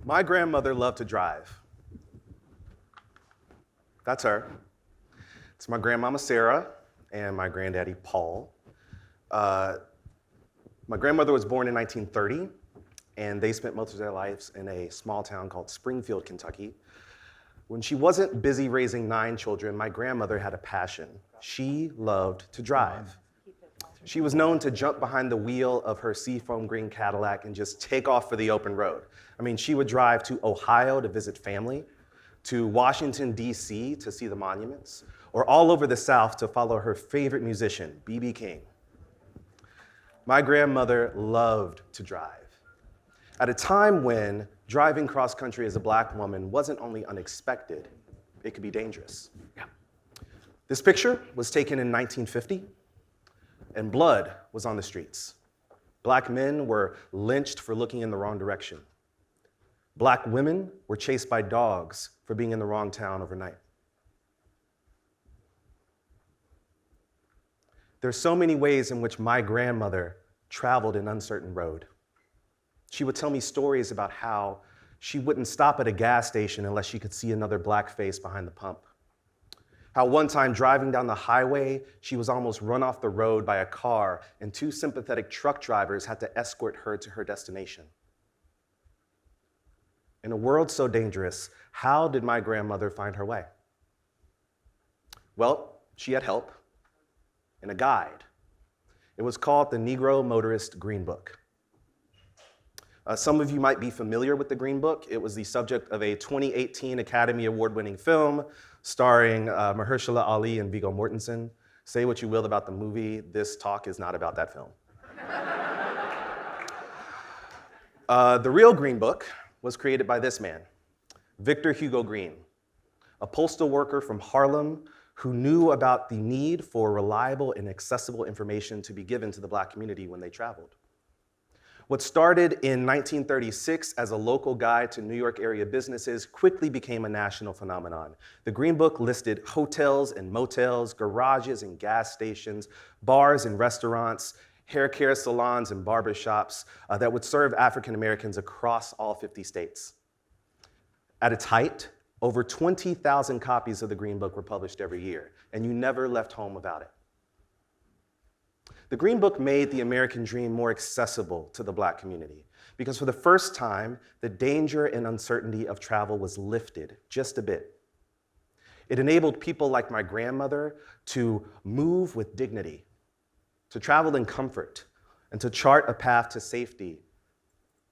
My grandmother loved to drive. That's her. It's my grandmama Sarah and my granddaddy Paul. My grandmother was born in 1930, and they spent most of their lives in a small town called Springfield, Kentucky. When she wasn't busy raising 9 children, my grandmother had a passion. She loved to drive. She was known to jump behind the wheel of her seafoam green Cadillac and just take off for the open road. I mean, she would drive to Ohio to visit family, to Washington, D.C. to see the monuments, or all over the South to follow her favorite musician, B.B. King. My grandmother loved to drive. At a time when driving cross country as a Black woman wasn't only unexpected, it could be dangerous. Yeah. This picture was taken in 1950, and blood was on the streets. Black men were lynched for looking in the wrong direction. Black women were chased by dogs for being in the wrong town overnight. There's so many ways in which my grandmother traveled an uncertain road. She would tell me stories about how she wouldn't stop at a gas station unless she could see another Black face behind the pump. How one time driving down the highway, she was almost run off the road by a car and 2 sympathetic truck drivers had to escort her to her destination. In a world so dangerous, how did my grandmother find her way? Well, she had help and a guide. It was called the Negro Motorist Green Book. Some of you might be familiar with the Green Book. It was the subject of a 2018 Academy Award-winning film starring Mahershala Ali and Viggo Mortensen. Say what you will about the movie, this talk is not about that film. The real Green Book was created by this man, Victor Hugo Green, a postal worker from Harlem who knew about the need for reliable and accessible information to be given to the Black community when they traveled. What started in 1936 as a local guide to New York area businesses quickly became a national phenomenon. The Green Book listed hotels and motels, garages and gas stations, bars and restaurants, hair care salons and barbershops that would serve African Americans across all 50 states. At its height, over 20,000 copies of the Green Book were published every year, and you never left home without it. The Green Book made the American dream more accessible to the Black community because for the first time, the danger and uncertainty of travel was lifted just a bit. It enabled people like my grandmother to move with dignity, to travel in comfort, and to chart a path to safety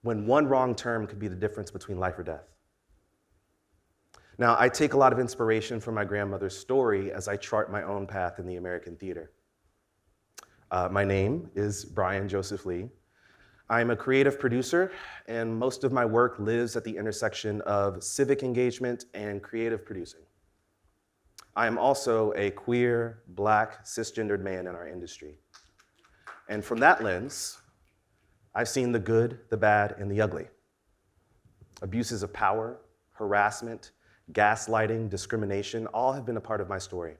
when one wrong turn could be the difference between life or death. Now, I take a lot of inspiration from my grandmother's story as I chart my own path in the American theater. My name is Bryan Joseph Lee. I'm a creative producer, and most of my work lives at the intersection of civic engagement and creative producing. I am also a queer, Black, cisgendered man in our industry. And from that lens, I've seen the good, the bad, and the ugly. Abuses of power, harassment, gaslighting, discrimination, all have been a part of my story.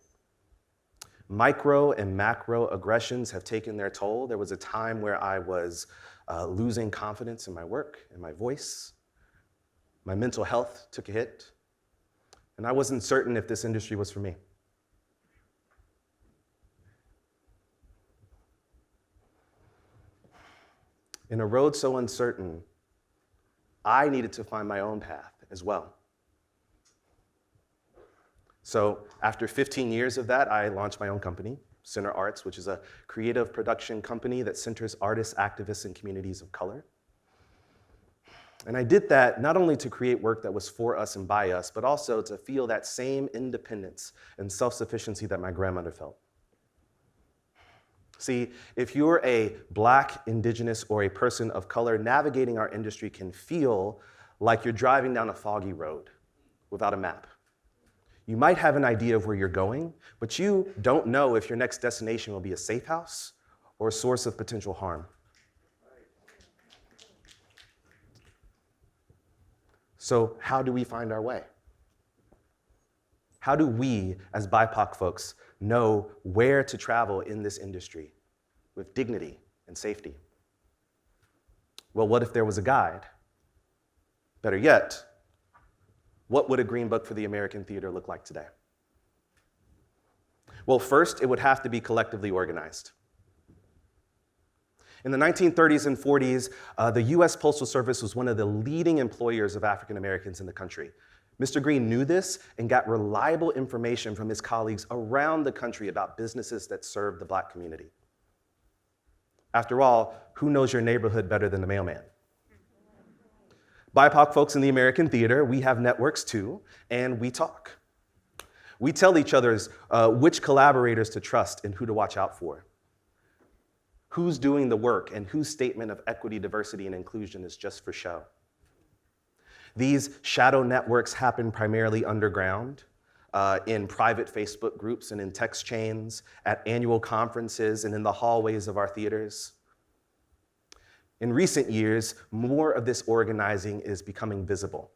Micro and macro aggressions have taken their toll. There was a time where I was losing confidence in my work and my voice. My mental health took a hit, and I wasn't certain if this industry was for me. In a road so uncertain, I needed to find my own path as well. So after 15 years of that, I launched my own company, Center Arts, which is a creative production company that centers artists, activists, and communities of color. And I did that not only to create work that was for us and by us, but also to feel that same independence and self-sufficiency that my grandmother felt. See, if you're a Black, Indigenous, or a person of color, navigating our industry can feel like you're driving down a foggy road without a map. You might have an idea of where you're going, but you don't know if your next destination will be a safe house or a source of potential harm. So how do we find our way? How do we, as BIPOC folks, know where to travel in this industry with dignity and safety? Well, what if there was a guide? Better yet, what would a green book for the American theater look like today? Well, first, it would have to be collectively organized. In the 1930s and 40s, the US Postal Service was one of the leading employers of African Americans in the country. Mr. Green knew this and got reliable information from his colleagues around the country about businesses that served the Black community. After all, who knows your neighborhood better than the mailman? BIPOC folks in the American theater, we have networks too, and we talk. We tell each other which collaborators to trust and who to watch out for. Who's doing the work and whose statement of equity, diversity, and inclusion is just for show. These shadow networks happen primarily underground, in private Facebook groups and in text chains, at annual conferences, and in the hallways of our theaters. In recent years, more of this organizing is becoming visible.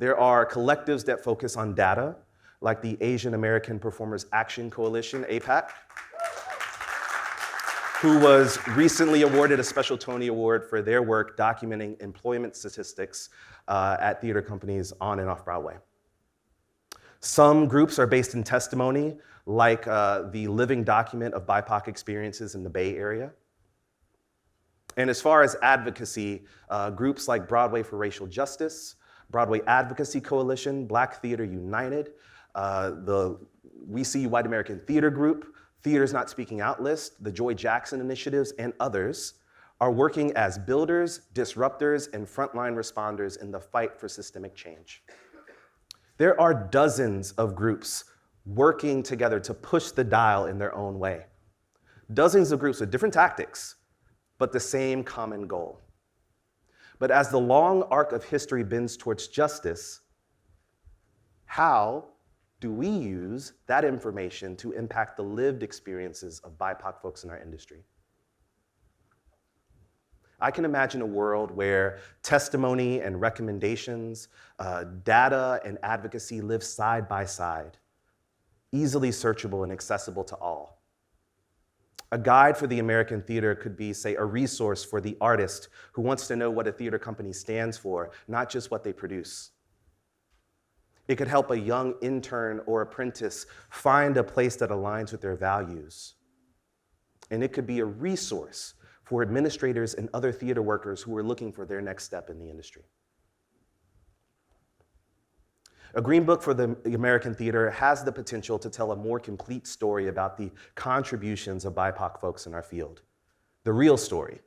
There are collectives that focus on data, like the Asian American Performers Action Coalition, APAC, who was recently awarded a special Tony Award for their work documenting employment statistics at theater companies on and off Broadway. Some groups are based in testimony, like the living document of BIPOC experiences in the Bay Area. And as far as advocacy, groups like Broadway for Racial Justice, Broadway Advocacy Coalition, Black Theater United, the We See White American Theater Group, Theaters Not Speaking Out List, the Joy Jackson Initiatives, and others are working as builders, disruptors, and frontline responders in the fight for systemic change. There are dozens of groups working together to push the dial in their own way. Dozens of groups with different tactics, but the same common goal. But as the long arc of history bends towards justice, how do we use that information to impact the lived experiences of BIPOC folks in our industry? I can imagine a world where testimony and recommendations, data and advocacy live side by side, easily searchable and accessible to all. A guide for the American theater could be, say, a resource for the artist who wants to know what a theater company stands for, not just what they produce. It could help a young intern or apprentice find a place that aligns with their values. And it could be a resource for administrators and other theater workers who are looking for their next step in the industry. A Green Book for the American theater has the potential to tell a more complete story about the contributions of BIPOC folks in our field. The real story.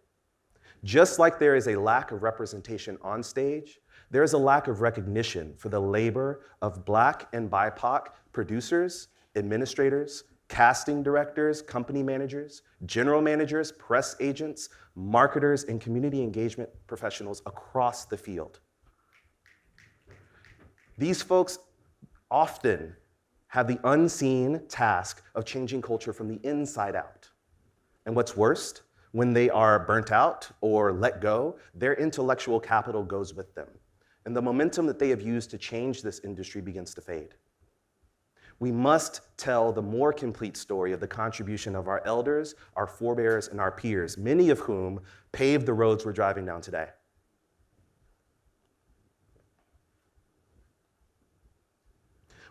Just like there is a lack of representation on stage, there is a lack of recognition for the labor of Black and BIPOC producers, administrators, casting directors, company managers, general managers, press agents, marketers, and community engagement professionals across the field. These folks often have the unseen task of changing culture from the inside out. And what's worst, when they are burnt out or let go, their intellectual capital goes with them. And the momentum that they have used to change this industry begins to fade. We must tell the more complete story of the contribution of our elders, our forebears, and our peers, many of whom paved the roads we're driving down today.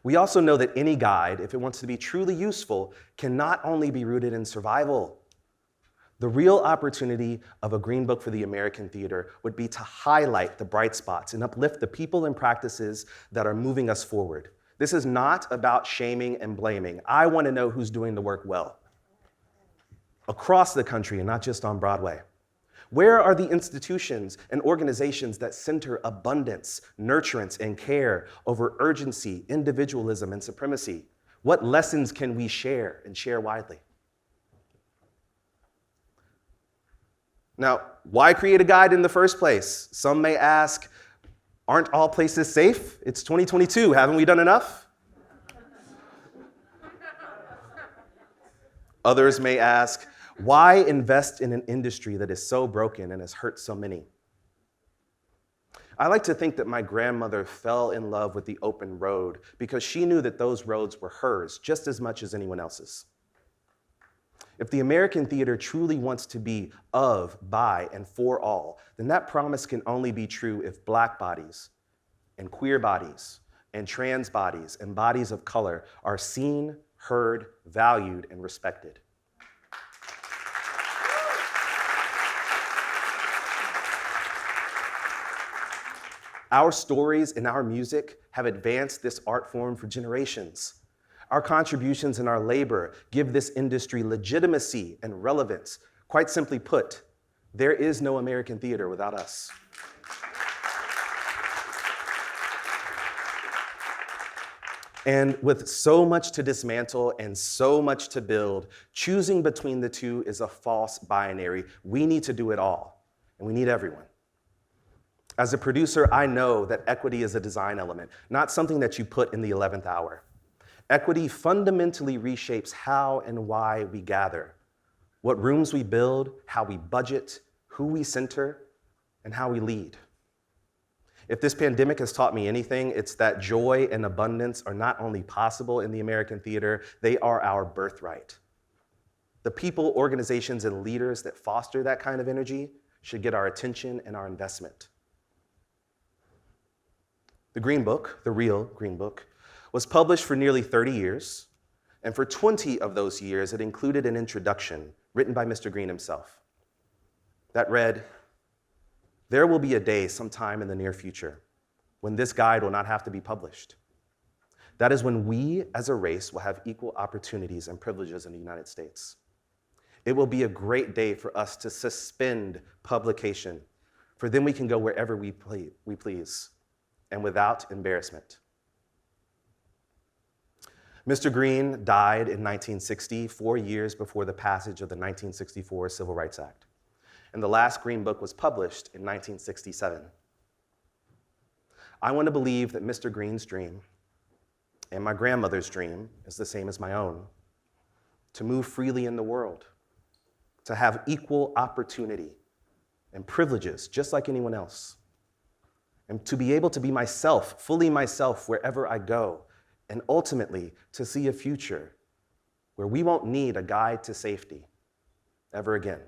We also know that any guide, if it wants to be truly useful, can not only be rooted in survival. The real opportunity of a Green Book for the American theater would be to highlight the bright spots and uplift the people and practices that are moving us forward. This is not about shaming and blaming. I want to know who's doing the work well across the country and not just on Broadway. Where are the institutions and organizations that center abundance, nurturance, and care over urgency, individualism, and supremacy? What lessons can we share and share widely? Now, why create a guide in the first place? Some may ask, aren't all places safe? It's 2022, haven't we done enough? Others may ask, why invest in an industry that is so broken and has hurt so many? I like to think that my grandmother fell in love with the open road because she knew that those roads were hers just as much as anyone else's. If the American theater truly wants to be of, by, and for all, then that promise can only be true if Black bodies, and queer bodies and trans bodies and bodies of color are seen, heard, valued, and respected. Our stories and our music have advanced this art form for generations. Our contributions and our labor give this industry legitimacy and relevance. Quite simply put, there is no American theater without us. And with so much to dismantle and so much to build, choosing between the two is a false binary. We need to do it all, and we need everyone. As a producer, I know that equity is a design element, not something that you put in the 11th hour. Equity fundamentally reshapes how and why we gather, what rooms we build, how we budget, who we center, and how we lead. If this pandemic has taught me anything, it's that joy and abundance are not only possible in the American theater, they are our birthright. The people, organizations, and leaders that foster that kind of energy should get our attention and our investment. The Green Book, the real Green Book, was published for nearly 30 years, and for 20 of those years, it included an introduction written by Mr. Green himself that read, "There will be a day sometime in the near future when this guide will not have to be published. That is when we as a race will have equal opportunities and privileges in the United States. It will be a great day for us to suspend publication, for then we can go wherever we please, and without embarrassment." Mr. Green died in 1960, 4 years before the passage of the 1964 Civil Rights Act. And the last Green Book was published in 1967. I want to believe that Mr. Green's dream and my grandmother's dream is the same as my own, to move freely in the world, to have equal opportunity and privileges just like anyone else, and to be able to be myself, fully myself, wherever I go, and ultimately to see a future where we won't need a guide to safety ever again.